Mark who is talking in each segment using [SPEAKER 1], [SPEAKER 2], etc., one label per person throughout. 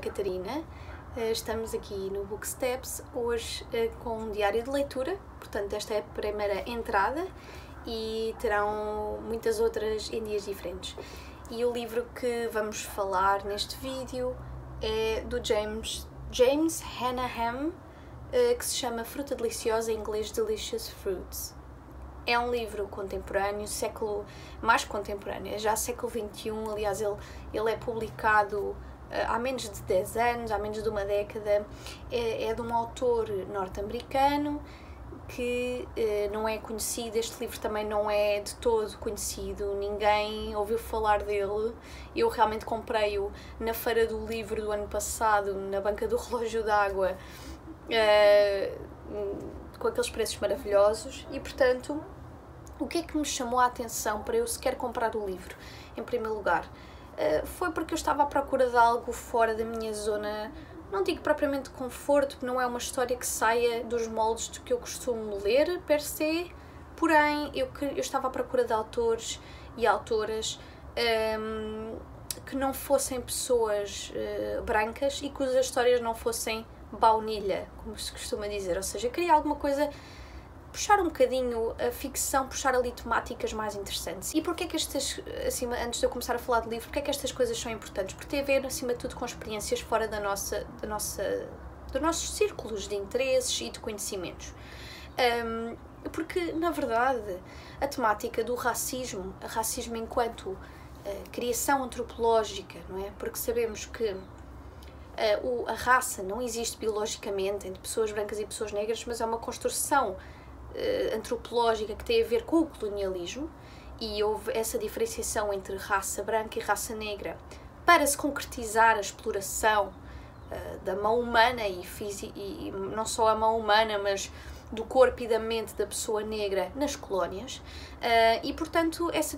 [SPEAKER 1] Catarina, estamos aqui no Booksteps, hoje com um diário de leitura, portanto esta é a primeira entrada e terão muitas outras em dias diferentes. E o livro que vamos falar neste vídeo é do James Hannaham, que se chama Fruta Deliciosa, em inglês Delicious Fruits. É um livro contemporâneo, mais contemporâneo, já século XXI, aliás ele é publicado há menos de 10 anos, há menos de uma década. É de um autor norte-americano que não é conhecido. Este livro também não é de todo conhecido, ninguém ouviu falar dele. Eu realmente comprei-o na Feira do Livro do ano passado, na banca do Relógio d'Água, com aqueles preços maravilhosos, e portanto, o que é que me chamou a atenção para eu sequer comprar o livro? Em primeiro lugar, foi porque eu estava à procura de algo fora da minha zona, não digo propriamente conforto, porque não é uma história que saia dos moldes do que eu costumo ler, per se, porém eu estava à procura de autores e autoras que não fossem pessoas brancas e cujas histórias não fossem baunilha, como se costuma dizer, ou seja, eu queria alguma coisa, puxar um bocadinho a ficção, puxar ali temáticas mais interessantes. E porquê é que estas, antes de eu começar a falar do livro, porquê é que estas coisas são importantes? Porque tem a ver, acima de tudo, com experiências fora dos nossos círculos de interesses e de conhecimentos. Porque, na verdade, a temática do racismo enquanto criação antropológica, não é? Porque sabemos que a raça não existe biologicamente entre pessoas brancas e pessoas negras, mas é uma construção antropológica que tem a ver com o colonialismo, e houve essa diferenciação entre raça branca e raça negra para se concretizar a exploração da mão humana e não só a mão humana, mas do corpo e da mente da pessoa negra nas colónias, e portanto essa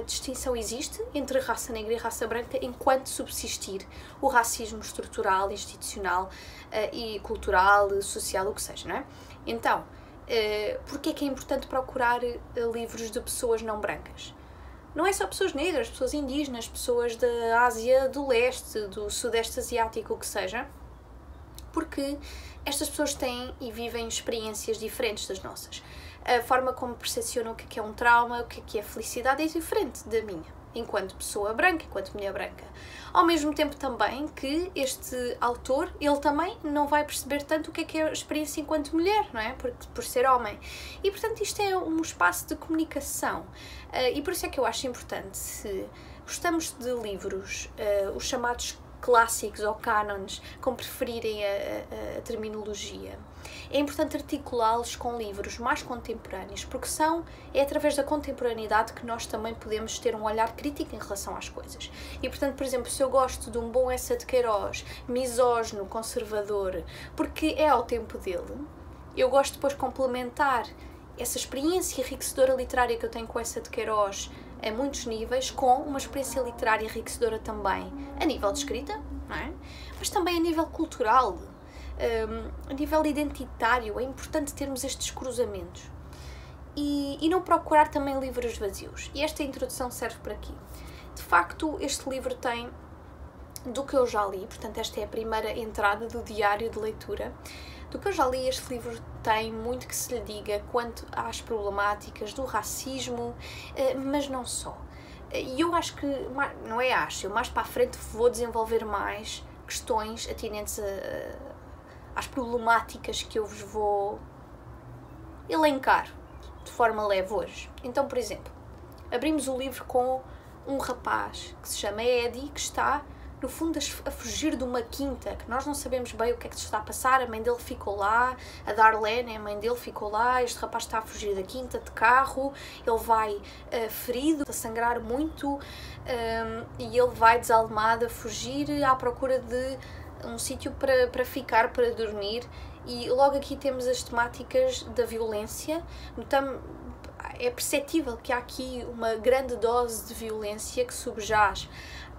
[SPEAKER 1] distinção existe entre raça negra e raça branca enquanto subsistir o racismo estrutural, institucional e cultural, social, o que seja, não é? Então, porque é que é importante procurar livros de pessoas não brancas? Não é só pessoas negras, pessoas indígenas, pessoas da Ásia do Leste, do Sudeste Asiático, o que seja, porque estas pessoas têm e vivem experiências diferentes das nossas. A forma como percepcionam o que é um trauma, o que é felicidade, é diferente da minha, enquanto pessoa branca, enquanto mulher branca. Ao mesmo tempo também que este autor, ele também não vai perceber tanto o que é a experiência enquanto mulher, não é? Por ser homem. E portanto isto é um espaço de comunicação. E por isso é que eu acho importante, se gostamos de livros, os chamados clássicos ou cânones, como preferirem a terminologia, é importante articulá-los com livros mais contemporâneos, porque é através da contemporaneidade que nós também podemos ter um olhar crítico em relação às coisas. E portanto, por exemplo, se eu gosto de um bom Eça de Queiroz, misógino, conservador, porque é ao tempo dele, eu gosto depois de complementar essa experiência enriquecedora literária que eu tenho com Eça de Queiroz a muitos níveis, com uma experiência literária enriquecedora também a nível de escrita, não é? Mas também a nível cultural, a nível identitário. É importante termos estes cruzamentos e não procurar também livros vazios, e esta introdução serve para aqui. De facto, este livro tem, do que eu já li, portanto esta é a primeira entrada do diário de leitura, do que eu já li, este livro tem muito que se lhe diga quanto às problemáticas do racismo, mas não só. E eu acho que, não é acho, eu mais para a frente vou desenvolver mais questões atinentes às problemáticas que eu vos vou elencar de forma leve hoje. Então, por exemplo, abrimos o livro com um rapaz que se chama Eddie, que está no fundo a fugir de uma quinta, que nós não sabemos bem o que é que se está a passar. A mãe dele ficou lá, a Darlene, a mãe dele, ficou lá. Este rapaz está a fugir da quinta de carro, ele vai ferido, a sangrar muito, e ele vai desalmado a fugir à procura de um sítio para ficar, para dormir. E logo aqui temos as temáticas da violência. É perceptível que há aqui uma grande dose de violência que subjaz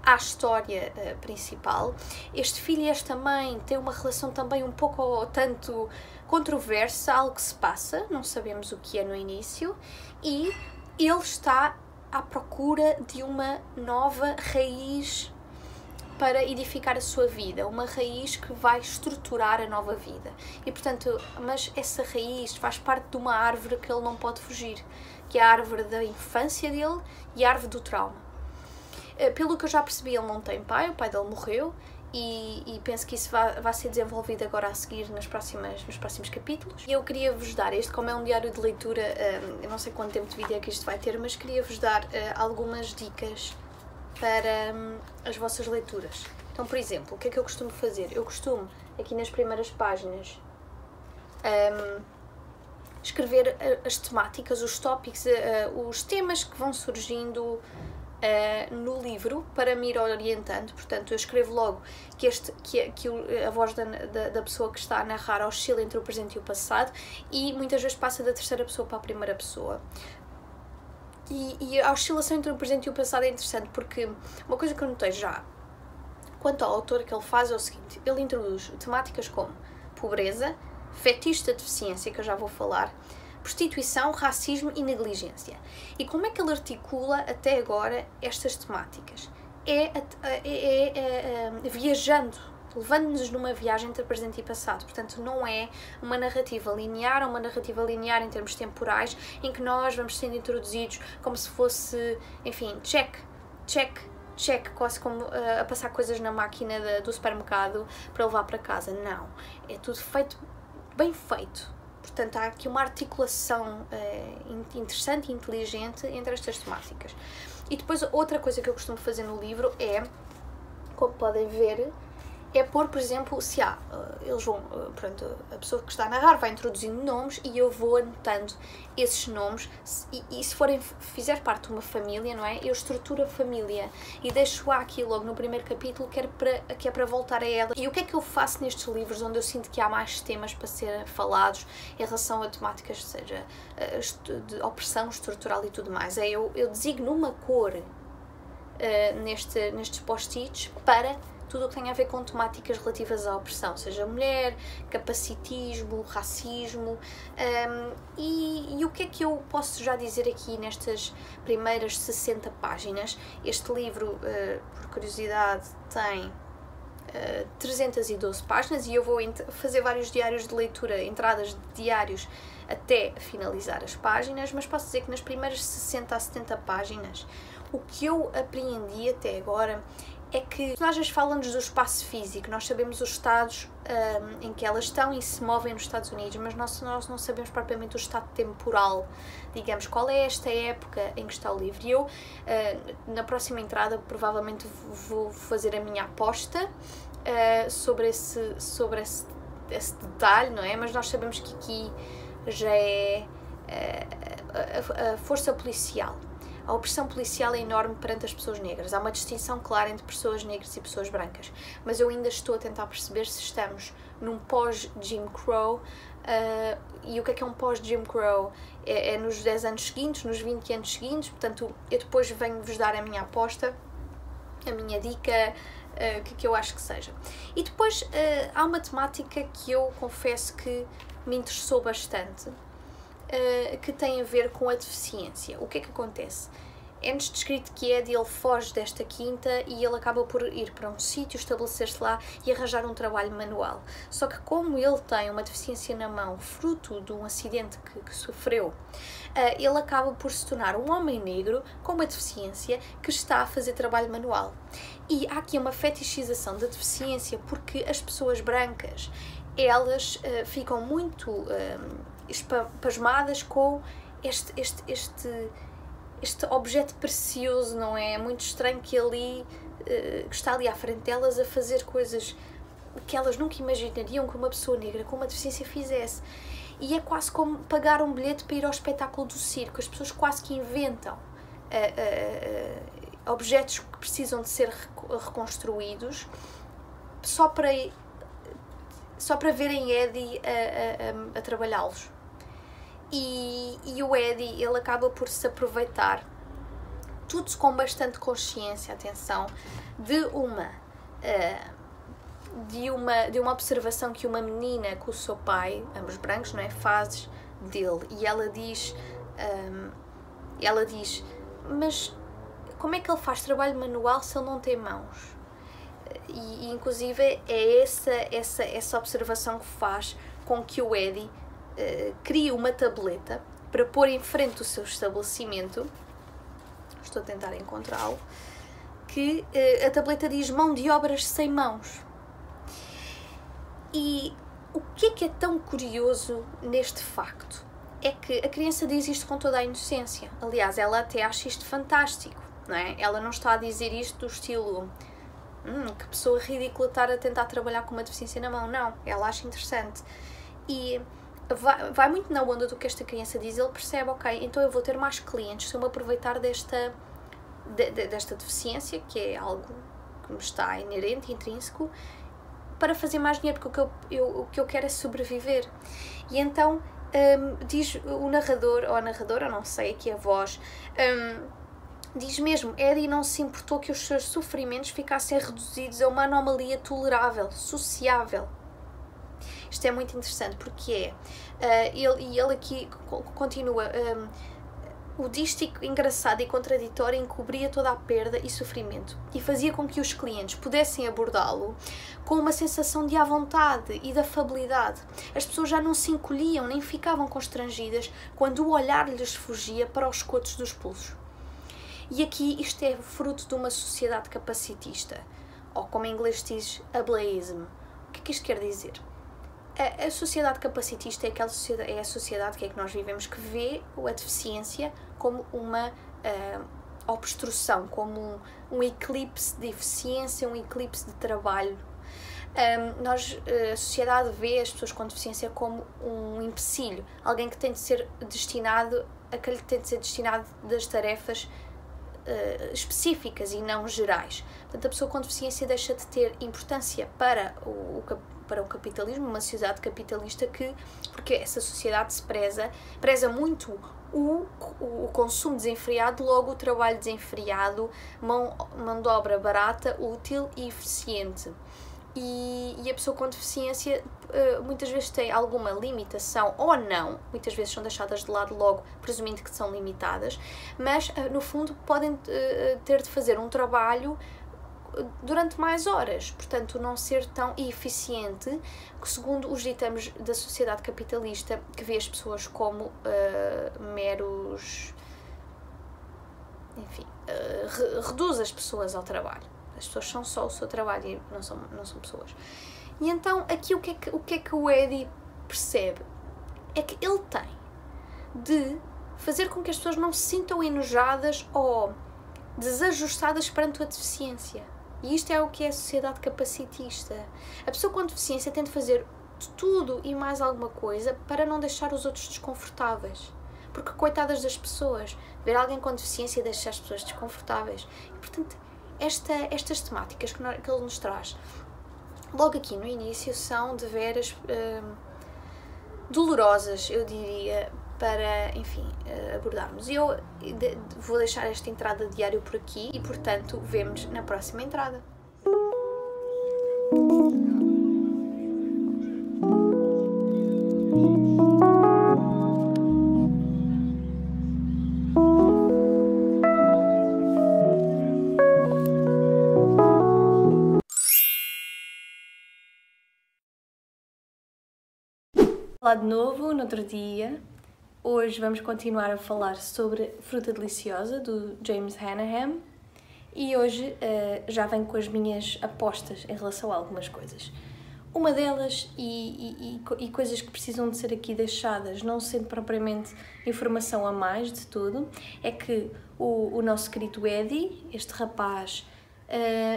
[SPEAKER 1] à história principal. Este filho e esta mãe têm uma relação também um pouco ou tanto controversa, algo que se passa, não sabemos o que é no início, e ele está à procura de uma nova raiz para edificar a sua vida, uma raiz que vai estruturar a nova vida. E portanto, mas essa raiz faz parte de uma árvore que ele não pode fugir, que é a árvore da infância dele e a árvore do trauma. Pelo que eu já percebi, ele não tem pai, o pai dele morreu, e penso que isso vai ser desenvolvido agora a seguir nos próximos capítulos. E eu queria vos dar, este como é um diário de leitura, eu não sei quanto tempo de vídeo é que isto vai ter, mas queria vos dar algumas dicas para as vossas leituras. Então, por exemplo, o que é que eu costumo fazer? Eu costumo, aqui nas primeiras páginas, escrever as temáticas, os tópicos, os temas que vão surgindo no livro para me ir orientando. Portanto, eu escrevo logo que a voz da pessoa que está a narrar oscila entre o presente e o passado e muitas vezes passa da terceira pessoa para a primeira pessoa. E a oscilação entre o presente e o passado é interessante porque uma coisa que eu notei já quanto ao autor que ele faz é o seguinte: ele introduz temáticas como pobreza, fetiche da deficiência, que eu já vou falar, prostituição, racismo e negligência. E como é que ele articula até agora estas temáticas? Viajando, levando-nos numa viagem entre presente e passado. Portanto, não é uma narrativa linear, ou uma narrativa linear em termos temporais, em que nós vamos sendo introduzidos como se fosse, enfim, check, quase como a passar coisas na máquina do supermercado para levar para casa. Não, é tudo feito, bem feito. Portanto, há aqui uma articulação interessante e inteligente entre estas temáticas. E depois, outra coisa que eu costumo fazer no livro é, como podem ver, é pôr, por exemplo, se há, eles vão, pronto, a pessoa que está a narrar vai introduzindo nomes e eu vou anotando esses nomes e se fizer parte de uma família, não é? Eu estruturo a família e deixo-a aqui logo no primeiro capítulo que é para voltar a ela. E o que é que eu faço nestes livros onde eu sinto que há mais temas para ser falados em relação a temáticas, seja de opressão estrutural e tudo mais? Eu designo uma cor nestes post-its para tudo o que tem a ver com temáticas relativas à opressão, seja mulher, capacitismo, racismo. E o que é que eu posso já dizer aqui nestas primeiras 60 páginas? Este livro, por curiosidade, tem 312 páginas e eu vou fazer vários diários de leitura, entradas de diários até finalizar as páginas, mas posso dizer que nas primeiras 60 a 70 páginas o que eu apreendi até agora é que os personagens falam-nos do espaço físico, nós sabemos os estados em que elas estão e se movem nos Estados Unidos, mas nós não sabemos propriamente o estado temporal, digamos, qual é esta época em que está o livro. E eu, na próxima entrada, provavelmente vou fazer a minha aposta sobre esse detalhe, não é? Mas nós sabemos que aqui já é a força policial. A opressão policial é enorme perante as pessoas negras. Há uma distinção clara entre pessoas negras e pessoas brancas. Mas eu ainda estou a tentar perceber se estamos num pós-Jim Crow. E o que é um pós-Jim Crow? É nos 10 anos seguintes, nos 20 anos seguintes. Portanto, eu depois venho-vos dar a minha aposta, a minha dica, o que eu acho que seja. E depois há uma temática que eu confesso que me interessou bastante, que tem a ver com a deficiência. O que é que acontece? É-nos descrito que ele foge desta quinta e ele acaba por ir para um sítio, estabelecer-se lá e arranjar um trabalho manual. Só que como ele tem uma deficiência na mão, fruto de um acidente que sofreu, ele acaba por se tornar um homem negro com uma deficiência que está a fazer trabalho manual. E há aqui uma fetichização da deficiência porque as pessoas brancas, elas ficam muito pasmadas com este objeto precioso, não é? É muito estranho que que está ali à frente delas a fazer coisas que elas nunca imaginariam que uma pessoa negra com uma deficiência fizesse. E é quase como pagar um bilhete para ir ao espetáculo do circo. As pessoas quase que inventam objetos que precisam de ser reconstruídos só para verem Eddie a trabalhá-los. E o Eddie, ele acaba por se aproveitar, tudo com bastante consciência, atenção, de uma observação que uma menina com o seu pai, ambos brancos, não é, faz dele. E ela diz, mas como é que ele faz trabalho manual se ele não tem mãos? e inclusive é essa observação que faz com que o Eddie crie uma tableta para pôr em frente do seu estabelecimento. Estou a tentar encontrá-lo. Que a tableta diz mão de obras sem mãos. E o que é tão curioso neste facto? É que a criança diz isto com toda a inocência. Aliás, ela até acha isto fantástico, não é? Ela não está a dizer isto do estilo que pessoa ridícula estar a tentar trabalhar com uma deficiência na mão. Não, ela acha interessante. E vai muito na onda do que esta criança diz. Ele percebe, ok, então eu vou ter mais clientes se eu me aproveitar desta deficiência, que é algo que me está inerente, intrínseco, para fazer mais dinheiro, porque o que eu quero é sobreviver. E então diz o narrador, ou a narradora, não sei, aqui a voz, diz mesmo, Eddie não se importou que os seus sofrimentos ficassem reduzidos a uma anomalia tolerável, sociável. Isto é muito interessante, porque ele aqui continua, o dístico engraçado e contraditório encobria toda a perda e sofrimento e fazia com que os clientes pudessem abordá-lo com uma sensação de à vontade e de afabilidade. As pessoas já não se encolhiam nem ficavam constrangidas quando o olhar lhes fugia para os cotos dos pulsos. E aqui isto é fruto de uma sociedade capacitista, ou como em inglês diz, ableism. O que é que isto quer dizer? A sociedade capacitista é a sociedade que nós vivemos, que vê a deficiência como uma obstrução, como um eclipse de eficiência, um eclipse de trabalho. A sociedade vê as pessoas com deficiência como um empecilho, alguém que tem de ser destinado, aquele que tem de ser destinado das tarefas específicas e não gerais. Portanto, a pessoa com deficiência deixa de ter importância para o capitalismo, uma sociedade capitalista porque essa sociedade se preza muito o consumo desenfreado, logo o trabalho desenfreado, mão de obra barata, útil e eficiente. E a pessoa com deficiência muitas vezes tem alguma limitação ou não, muitas vezes são deixadas de lado logo, presumindo que são limitadas, mas no fundo podem ter de fazer um trabalho durante mais horas, portanto não ser tão eficiente, que segundo os ditames da sociedade capitalista, que vê as pessoas como meros, enfim, reduz as pessoas ao trabalho. As pessoas são só o seu trabalho e não são pessoas. E então aqui o que é que o Eddie percebe? É que ele tem de fazer com que as pessoas não se sintam enojadas ou desajustadas perante a deficiência. E isto é o que é a sociedade capacitista. A pessoa com deficiência tem de fazer de tudo e mais alguma coisa para não deixar os outros desconfortáveis. Porque coitadas das pessoas, ver alguém com deficiência deixa as pessoas desconfortáveis. E, portanto, estas temáticas que ele nos traz, logo aqui no início, são de veras dolorosas, eu diria, para, enfim, abordarmos. E eu vou deixar esta entrada de diário por aqui e, portanto, vemo-nos na próxima entrada. Olá de novo, no outro dia. Hoje vamos continuar a falar sobre Fruta Deliciosa, do James Hannaham, e hoje já venho com as minhas apostas em relação a algumas coisas. Uma delas, e coisas que precisam de ser aqui deixadas, não sendo propriamente informação a mais de tudo, é que o nosso querido Eddie, este rapaz,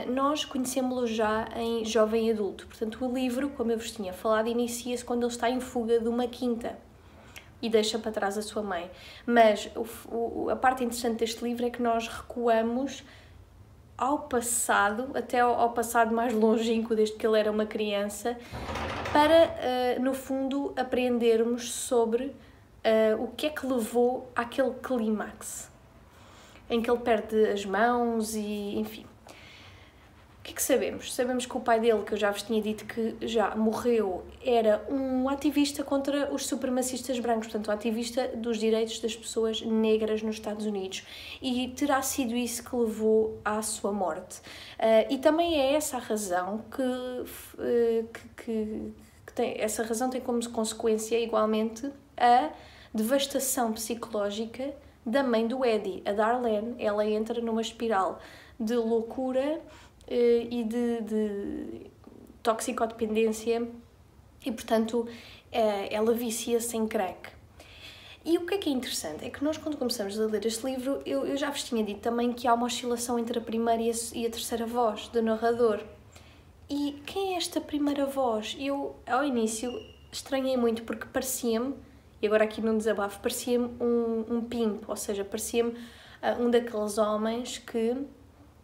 [SPEAKER 1] nós conhecemos-lo já em jovem adulto. Portanto, o livro, como eu vos tinha falado, inicia-se quando ele está em fuga de uma quinta e deixa para trás a sua mãe. Mas a parte interessante deste livro é que nós recuamos ao passado, até ao passado mais longínquo, desde que ele era uma criança, para, no fundo, aprendermos sobre o que é que levou àquele clímax, em que ele perde as mãos e, enfim. O
[SPEAKER 2] que é que sabemos? Sabemos que o pai dele, que eu já vos tinha dito que já morreu, era um ativista contra os supremacistas brancos, portanto, um ativista dos direitos das pessoas negras nos Estados Unidos, e terá sido isso que levou à sua morte. E também é essa a razão essa razão tem como consequência, igualmente, a devastação psicológica da mãe do Eddie, a Darlene. Ela entra numa espiral de loucura e de toxicodependência e, portanto, ela vicia-se em crack. E o que é interessante é que nós, quando começamos a ler este livro, eu já vos tinha dito também que há uma oscilação entre a primeira e a terceira voz do narrador. E quem é esta primeira voz? Eu, ao início, estranhei muito porque parecia-me, e agora aqui num desabafo, parecia-me um pimp, ou seja, parecia-me um daqueles homens que,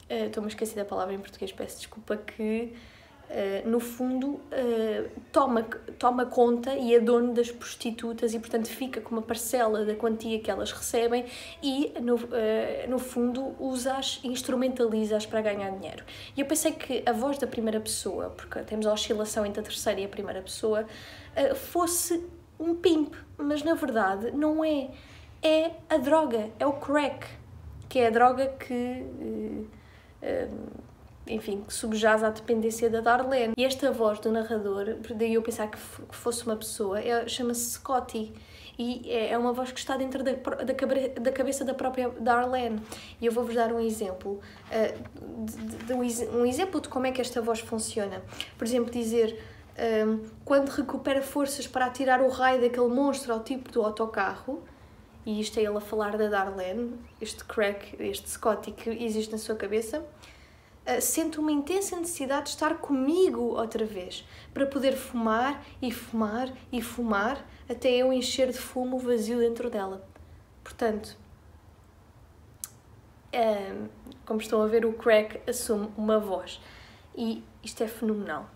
[SPEAKER 2] estou-me a esquecer da palavra em português, peço desculpa, que no fundo toma conta e é dono das prostitutas e, portanto, fica com uma parcela da quantia que elas recebem e, no fundo, usa-as e instrumentaliza-as para ganhar dinheiro. E eu pensei que a voz da primeira pessoa, porque temos a oscilação entre a terceira e a primeira pessoa, fosse um pimp, mas na verdade não é. É a droga, é o crack, que é a droga que enfim, que subjaz à dependência da Darlene. E esta voz do narrador, daí eu pensar que fosse uma pessoa, chama-se Scotty. E é uma voz que está dentro da cabeça da própria Darlene. E eu vou-vos dar um exemplo. Um exemplo de como é que esta voz funciona. Por exemplo, dizer... quando recupera forças para atirar o raio daquele monstro ao tipo do autocarro, e isto é ele a falar da Darlene, este crack, este Scotty que existe na sua cabeça, sente uma intensa necessidade de estar comigo outra vez, para poder fumar e fumar e fumar até eu encher de fumo o vazio dentro dela. Portanto, como estão a ver, o crack assume uma voz e isto é fenomenal.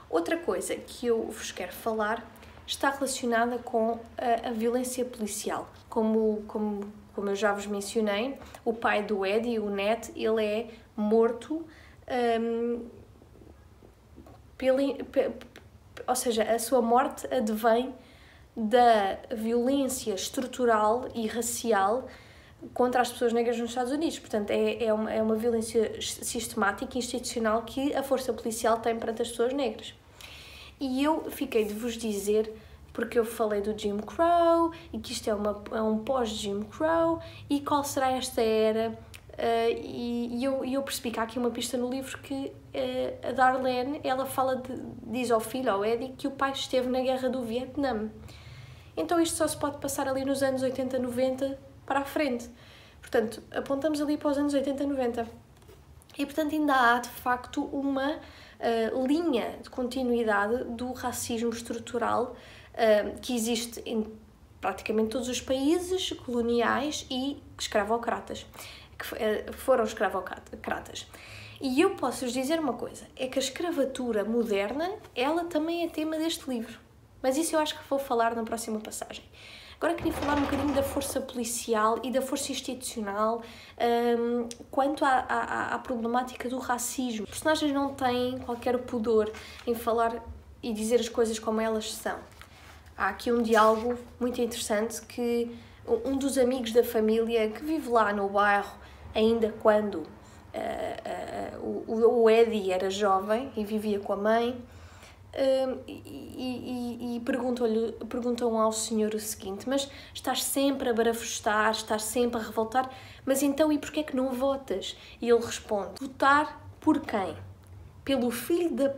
[SPEAKER 2] Outra coisa que eu vos quero falar está relacionada com a violência policial. Como eu já vos mencionei, o pai do Eddie, o Ned, ele é morto, ou seja, a sua morte advém da violência estrutural e racial contra as pessoas negras nos Estados Unidos. Portanto, é uma violência sistemática e institucional que a força policial tem perante as pessoas negras. E eu fiquei de vos dizer, porque eu falei do Jim Crow, e que isto é um pós-Jim Crow, e qual será esta era, e eu percebi que há aqui uma pista no livro que a Darlene, ela diz ao filho, ao Eddie, que o pai esteve na guerra do Vietnã. Então isto só se pode passar ali nos anos 80, 90 para a frente. Portanto, apontamos ali para os anos 80, 90. E, portanto, ainda há, de facto, uma linha de continuidade do racismo estrutural que existe em praticamente todos os países coloniais e escravocratas, que foram escravocratas. E eu posso-vos dizer uma coisa, é que a escravatura moderna, ela também é tema deste livro. Mas isso eu acho que vou falar na próxima passagem. Agora queria falar um bocadinho da força policial e da força institucional quanto à problemática do racismo. Os personagens não têm qualquer pudor em falar e dizer as coisas como elas são. Há aqui um diálogo muito interessante que um dos amigos da família que vive lá no bairro, ainda quando o Eddie era jovem e vivia com a mãe, e perguntam ao senhor o seguinte: mas estás sempre a barafustar, estás sempre a revoltar, mas então e porquê é que não votas? E ele responde: votar por quem? Pelo filho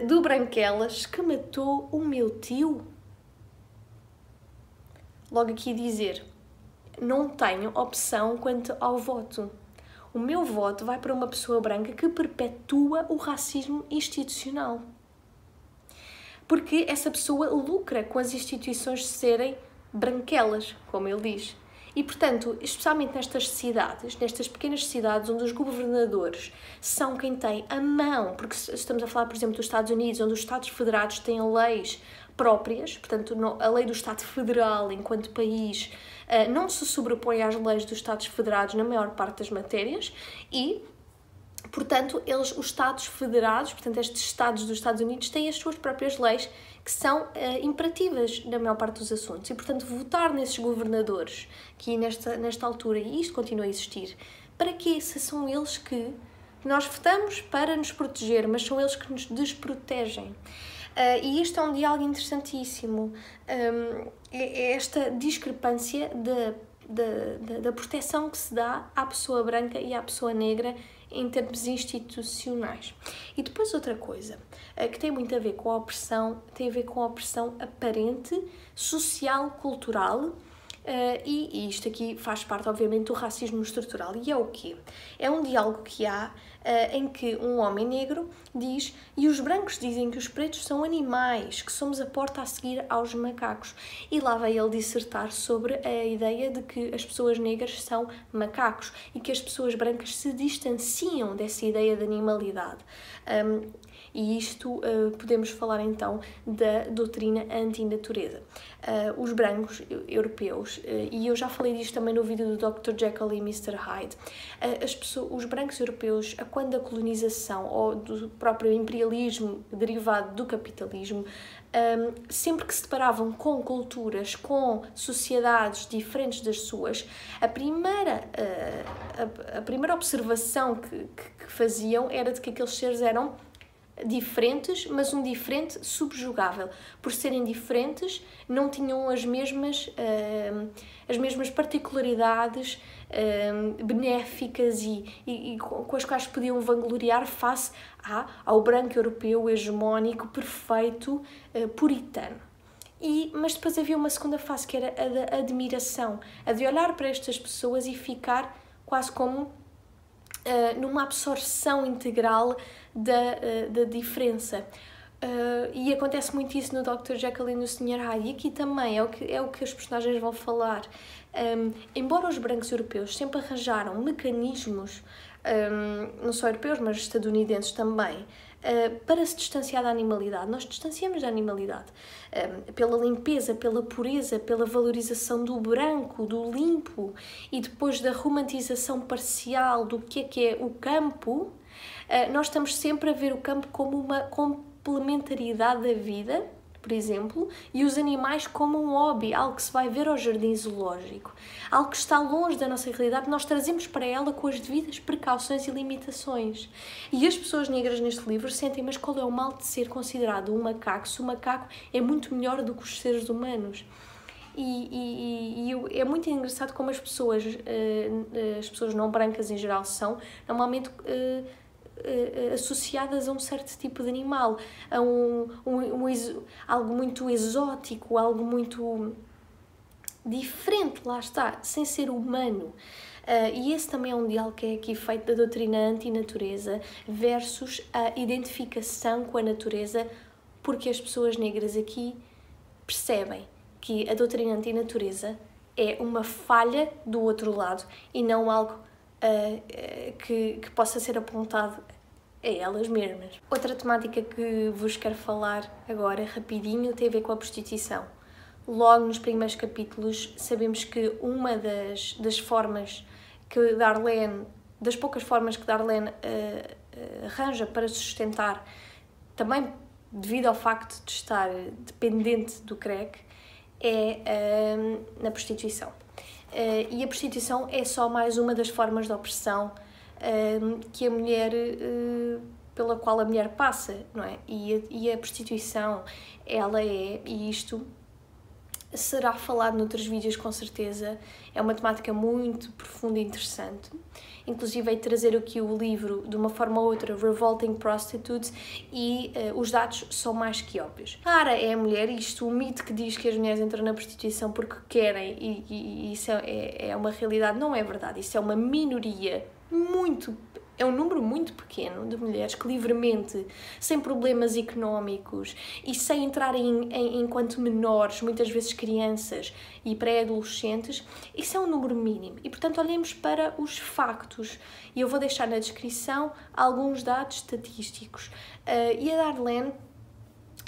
[SPEAKER 2] do Branquelas que matou o meu tio? Logo aqui dizer, não tenho opção quanto ao voto. O meu voto vai para uma pessoa branca que perpetua o racismo institucional. Porque essa pessoa lucra com as instituições serem branquelas, como ele diz. E, portanto, especialmente nestas cidades, nestas pequenas cidades onde os governadores são quem tem a mão, porque estamos a falar, por exemplo, dos Estados Unidos, onde os Estados Federados têm leis próprias, portanto, a lei do Estado Federal enquanto país não se sobrepõe às leis dos Estados Federados na maior parte das matérias e, Portanto, os Estados federados, portanto, estes Estados dos Estados Unidos têm as suas próprias leis que são imperativas na maior parte dos assuntos. E, portanto, votar nesses governadores, que nesta altura, e isto continua a existir, para quê? Se são eles que nós votamos para nos proteger, mas são eles que nos desprotegem. E isto é um diálogo interessantíssimo. É esta discrepância da proteção que se dá à pessoa branca e à pessoa negra em termos institucionais. E depois outra coisa que tem muito a ver com a opressão, tem a ver com a opressão aparente, social, cultural, e isto aqui faz parte, obviamente, do racismo estrutural. E é o quê? É um diálogo que há em que um homem negro diz: e os brancos dizem que os pretos são animais, que somos a porta a seguir aos macacos. E lá vai ele dissertar sobre a ideia de que as pessoas negras são macacos e que as pessoas brancas se distanciam dessa ideia de animalidade. E isto podemos falar então da doutrina antinatureza. Os brancos europeus, e eu já falei disto também no vídeo do Dr. Jekyll e Mr. Hyde, os brancos europeus, quando da colonização ou do próprio imperialismo derivado do capitalismo, sempre que se deparavam com culturas, com sociedades diferentes das suas, a primeira observação que faziam era de que aqueles seres eram diferentes, mas um diferente subjugável. Por serem diferentes, não tinham as mesmas particularidades benéficas e com as quais podiam vangloriar face ao branco europeu hegemónico, perfeito, puritano. Mas depois havia uma segunda fase, que era a da admiração, a de olhar para estas pessoas e ficar quase como numa absorção integral da diferença. E acontece muito isso no Dr. Jekyll e no Sr. Hyde, e aqui também é o que os personagens vão falar. Embora os brancos europeus sempre arranjaram mecanismos, não só europeus, mas estadunidenses também, para se distanciar da animalidade, nós distanciamos da animalidade pela limpeza, pela pureza, pela valorização do branco, do limpo, e depois da romantização parcial do que é o campo. Nós estamos sempre a ver o campo como uma complementaridade da vida, por exemplo, e os animais como um hobby, algo que se vai ver ao jardim zoológico, algo que está longe da nossa realidade, nós trazemos para ela com as devidas precauções e limitações. E as pessoas negras neste livro sentem: mas qual é o mal de ser considerado um macaco, se o macaco é muito melhor do que os seres humanos? E é muito engraçado como as pessoas não brancas em geral são normalmente associadas a um certo tipo de animal, a algo muito exótico, algo muito diferente, lá está, sem ser humano. E esse também é um diálogo que é aqui feito da doutrina antinatureza versus a identificação com a natureza, porque as pessoas negras aqui percebem que a doutrina antinatureza é uma falha do outro lado e não algo que possa ser apontado a elas mesmas. Outra temática que vos quero falar agora, rapidinho, tem a ver com a prostituição. Logo nos primeiros capítulos sabemos que uma das formas que Darlene, das poucas formas que Darlene arranja para se sustentar, também devido ao facto de estar dependente do crack, é na prostituição. E a prostituição é só mais uma das formas de opressão que a mulher, pela qual a mulher passa, não é? E a prostituição, ela e isto será falado noutros vídeos com certeza, é uma temática muito profunda e interessante. Inclusive, trazer aqui o livro, de uma forma ou outra, Revolting Prostitutes, e os dados são mais que óbvios. Rara é a mulher, isto, o mito que diz que as mulheres entram na prostituição porque querem, e isso é uma realidade, não é verdade. Isso é uma minoria é um número muito pequeno de mulheres que livremente, sem problemas económicos e sem entrarem enquanto menores, muitas vezes crianças e pré-adolescentes, isso é um número mínimo. E, portanto, olhemos para os factos. E eu vou deixar na descrição alguns dados estatísticos. E a Darlene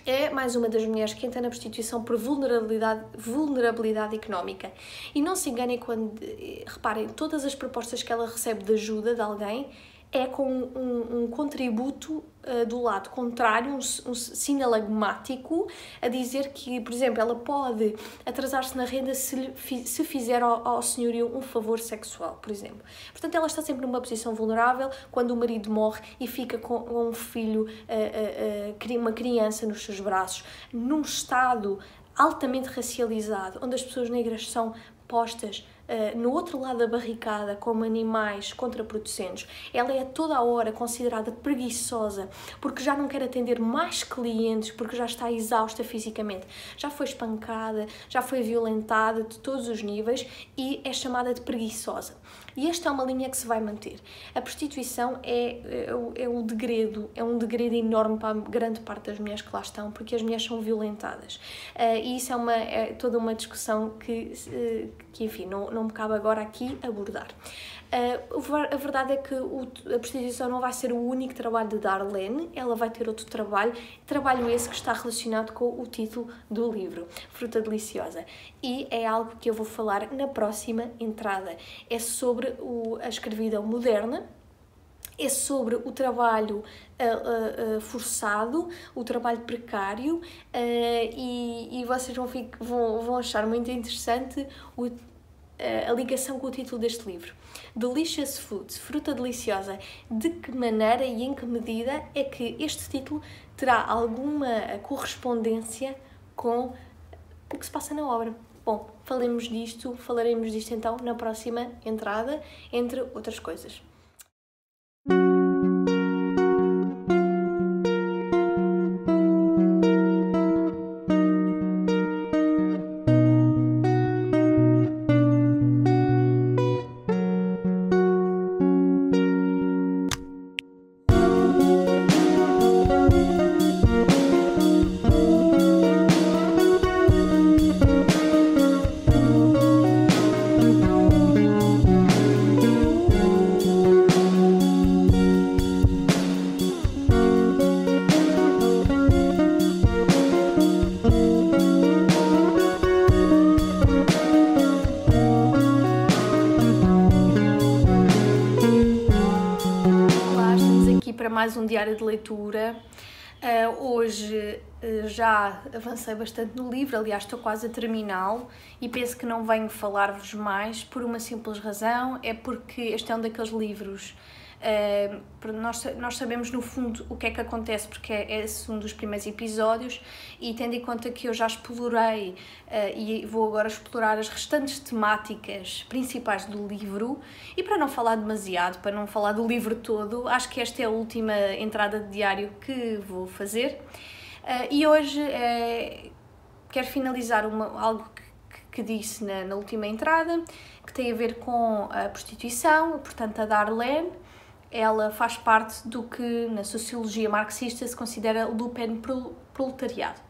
[SPEAKER 2] é mais uma das mulheres que entra na prostituição por vulnerabilidade económica. E não se enganem quando reparem, todas as propostas que ela recebe de ajuda de alguém é com um contributo do lado contrário, um sinalagmático, a dizer que, por exemplo, ela pode atrasar-se na renda se fizer ao senhorio um favor sexual, por exemplo. Portanto, ela está sempre numa posição vulnerável quando o marido morre e fica com um filho, uma criança nos seus braços, num estado altamente racializado, onde as pessoas negras são postas no outro lado da barricada como animais contraproducentes. Ela é toda a hora considerada preguiçosa porque já não quer atender mais clientes, porque já está exausta fisicamente, já foi espancada, já foi violentada de todos os níveis e é chamada de preguiçosa. E esta é uma linha que se vai manter. A prostituição é um degredo enorme para a grande parte das mulheres que lá estão, porque as mulheres são violentadas. E isso é toda uma discussão que enfim, não me cabe agora aqui abordar. A verdade é que a prostituição não vai ser o único trabalho de Darlene, ela vai ter outro trabalho esse que está relacionado com o título do livro, Fruta Deliciosa. E é algo que eu vou falar na próxima entrada. É sobre a escravidão moderna, é sobre o trabalho forçado, o trabalho precário, e vocês vão achar muito interessante a ligação com o título deste livro. Delicious Foods, Fruta Deliciosa. De que maneira e em que medida é que este título terá alguma correspondência com o que se passa na obra? Bom, falaremos disto então na próxima entrada, entre outras coisas. Mais um diário de leitura. Hoje já avancei bastante no livro, aliás estou quase a terminá-lo e penso que não venho falar-vos mais por uma simples razão, é porque este é um daqueles livros, nós sabemos no fundo o que é que acontece porque é esse um dos primeiros episódios e tendo em conta que eu já explorei e vou agora explorar as restantes temáticas principais do livro e para não falar demasiado, para não falar do livro todo, acho que esta é a última entrada de diário que vou fazer e hoje quero finalizar algo que disse na última entrada, que tem a ver com a prostituição, portanto a Darlene. Ela faz parte do que na sociologia marxista se considera lupenproletariado.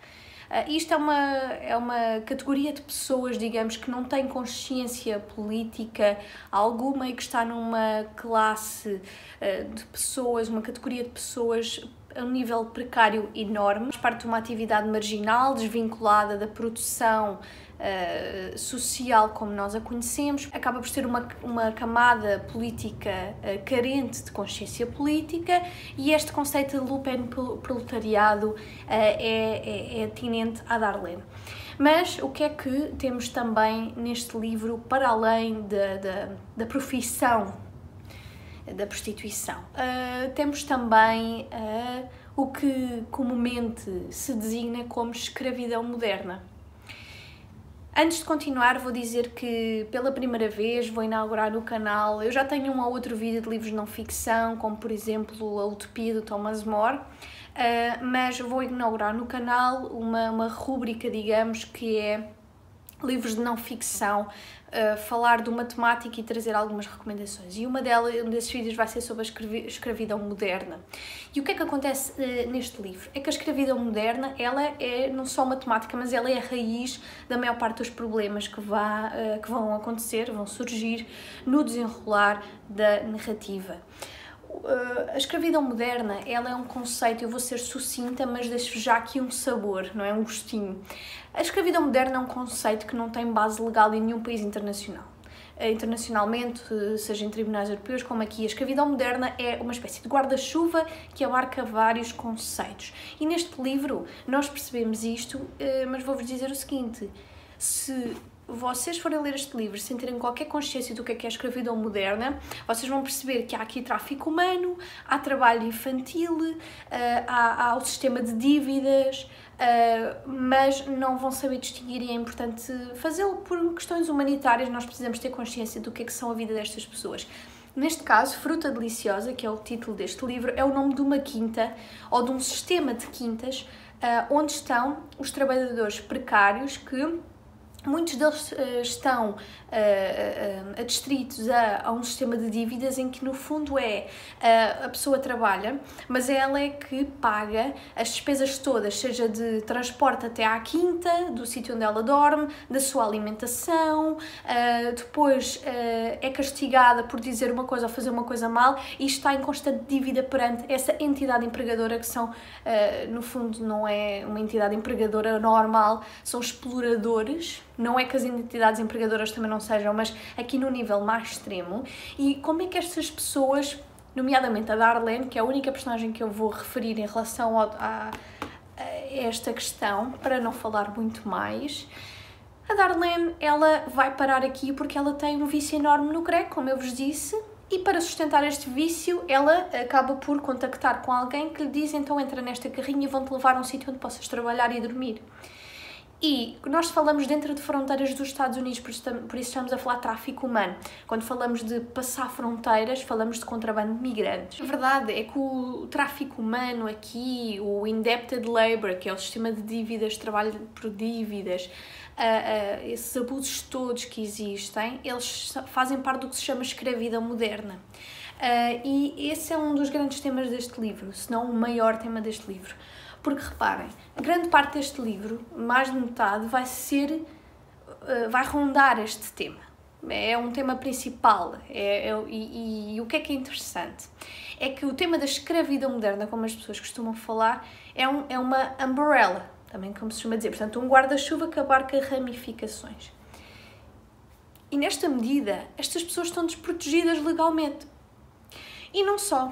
[SPEAKER 2] Isto é uma categoria de pessoas, digamos, que não tem consciência política alguma e que está numa classe de pessoas, uma categoria de pessoas a um nível precário enorme, faz parte de uma atividade marginal, desvinculada da produção social como nós a conhecemos, acaba por ser uma camada política carente de consciência política e este conceito de lupenproletariado é atinente à Darlene. Mas o que é que temos também neste livro para além da profissão da prostituição? Temos também o que comumente se designa como escravidão moderna. Antes de continuar, vou dizer que pela primeira vez vou inaugurar no canal, eu já tenho um ou outro vídeo de livros de não ficção, como por exemplo A Utopia do Thomas More, mas vou inaugurar no canal uma rúbrica, digamos, que é livros de não ficção, falar de uma temática e trazer algumas recomendações. E um desses vídeos vai ser sobre a escravidão moderna. E o que é que acontece neste livro? É que a escravidão moderna, ela é não só uma temática, mas ela é a raiz da maior parte dos problemas que vão acontecer, vão surgir no desenrolar da narrativa. A escravidão moderna, ela é um conceito, eu vou ser sucinta, mas deixo já aqui um sabor, não é? Um gostinho. A escravidão moderna é um conceito que não tem base legal em nenhum país internacional. internacionalmente, seja em tribunais europeus, como aqui. A escravidão moderna é uma espécie de guarda-chuva que abarca vários conceitos. E neste livro nós percebemos isto, mas vou-vos dizer o seguinte: se vocês forem ler este livro sem terem qualquer consciência do que é a escravidão moderna, vocês vão perceber que há aqui tráfico humano, há trabalho infantil, há o sistema de dívidas, mas não vão saber distinguir, e é importante fazê-lo por questões humanitárias. Nós precisamos ter consciência do que é que são a vida destas pessoas. Neste caso, Fruta Deliciosa, que é o título deste livro, é o nome de uma quinta ou de um sistema de quintas onde estão os trabalhadores precários que muitos deles estão adstritos a um sistema de dívidas em que, no fundo, a pessoa trabalha, mas ela é que paga as despesas todas, seja de transporte até à quinta, do sítio onde ela dorme, da sua alimentação, depois é castigada por dizer uma coisa ou fazer uma coisa mal e está em constante dívida perante essa entidade empregadora que são, no fundo, não é uma entidade empregadora normal, são exploradores. Não é que as entidades empregadoras também não sejam, mas aqui no nível mais extremo. E como é que estas pessoas, nomeadamente a Darlene, que é a única personagem que eu vou referir em relação a esta questão, para não falar muito mais, a Darlene, ela vai parar aqui porque ela tem um vício enorme no crack, como eu vos disse, e para sustentar este vício, ela acaba por contactar com alguém que lhe diz: então entra nesta carrinha e vão-te levar a um sítio onde possas trabalhar e dormir. E nós falamos dentro de fronteiras dos Estados Unidos, por isso estamos a falar de tráfico humano. Quando falamos de passar fronteiras, falamos de contrabando de migrantes. A verdade é que o tráfico humano aqui, o indebted labor, que é o sistema de dívidas, trabalho por dívidas, esses abusos todos que existem, eles fazem parte do que se chama escravidão moderna. E esse é um dos grandes temas deste livro, se não o maior tema deste livro. Porque, reparem, a grande parte deste livro, mais de metade, vai rondar este tema. É um tema principal. E o que é interessante? É que o tema da escravidão moderna, como as pessoas costumam falar, é uma umbrella, também como se costuma dizer. Portanto, um guarda-chuva que abarca ramificações. E nesta medida, estas pessoas estão desprotegidas legalmente. E não só.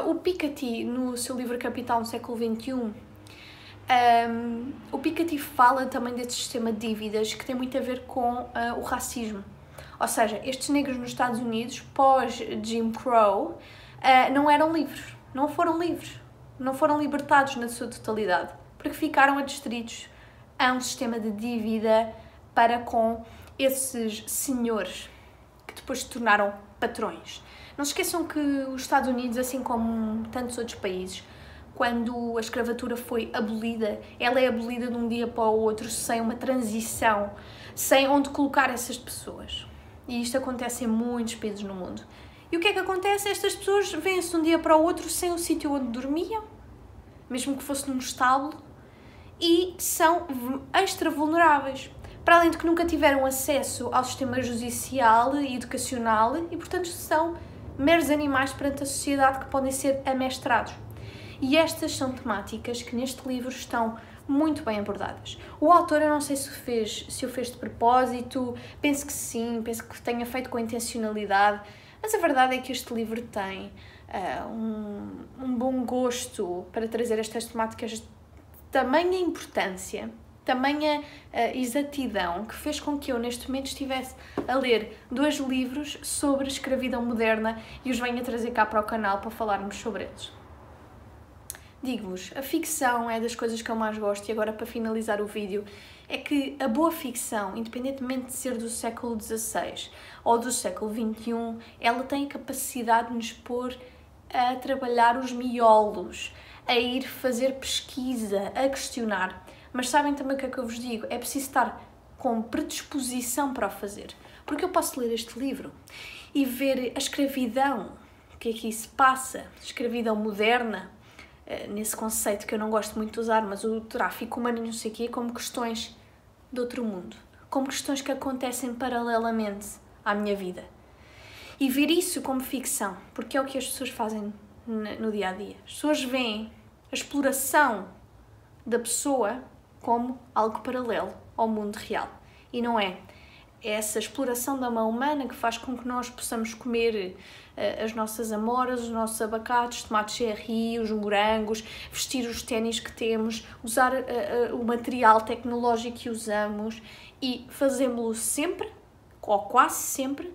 [SPEAKER 2] O Piketty, no seu livro Capital no século XXI, o Piketty fala também deste sistema de dívidas que tem muito a ver com o racismo. Ou seja, estes negros nos Estados Unidos, pós-Jim Crow, não eram livres, não foram livres, não foram libertados na sua totalidade, porque ficaram adstritos a um sistema de dívida para com esses senhores que depois se tornaram patrões. Não se esqueçam que os Estados Unidos, assim como tantos outros países, quando a escravatura foi abolida, ela é abolida de um dia para o outro, sem uma transição, sem onde colocar essas pessoas. E isto acontece em muitos países no mundo. E o que é que acontece? Estas pessoas vêm-se de um dia para o outro sem o sítio onde dormiam, mesmo que fosse num estábulo, e são extra vulneráveis. Para além de que nunca tiveram acesso ao sistema judicial e educacional e, portanto, são meros animais perante a sociedade que podem ser amestrados. E estas são temáticas que neste livro estão muito bem abordadas. O autor, eu não sei se o fez de propósito, penso que sim, penso que tenha feito com intencionalidade, mas a verdade é que este livro tem um bom gosto para trazer estas temáticas de tamanha importância, tamanha exatidão, que fez com que eu neste momento estivesse a ler 2 livros sobre escravidão moderna e os venha trazer cá para o canal para falarmos sobre eles. Digo-vos, a ficção é das coisas que eu mais gosto, e agora, para finalizar o vídeo, é que a boa ficção, independentemente de ser do século XVI ou do século XXI, ela tem a capacidade de nos pôr a trabalhar os miolos, a ir fazer pesquisa, a questionar. Mas sabem também o que é que eu vos digo? É preciso estar com predisposição para o fazer. Porque eu posso ler este livro e ver a escravidão, o que é que isso passa, escravidão moderna, nesse conceito que eu não gosto muito de usar, mas o tráfico humano e não sei o quê, como questões de outro mundo, como questões que acontecem paralelamente à minha vida. E ver isso como ficção, porque é o que as pessoas fazem no dia a dia. As pessoas veem a exploração da pessoa como algo paralelo ao mundo real. E não é. essa exploração da mão humana que faz com que nós possamos comer as nossas amoras, os nossos abacates, tomates cherry, os morangos, vestir os ténis que temos, usar o material tecnológico que usamos e fazemos-lo sempre, ou quase sempre,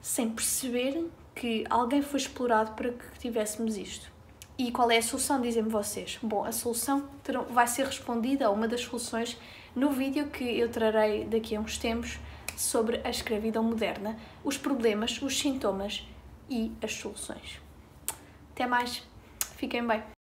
[SPEAKER 2] sem perceber que alguém foi explorado para que tivéssemos isto. E qual é a solução, dizem-me vocês? Bom, a solução vai ser respondida, uma das soluções, no vídeo que eu trarei daqui a uns tempos sobre a escravidão moderna, os problemas, os sintomas e as soluções. Até mais, fiquem bem!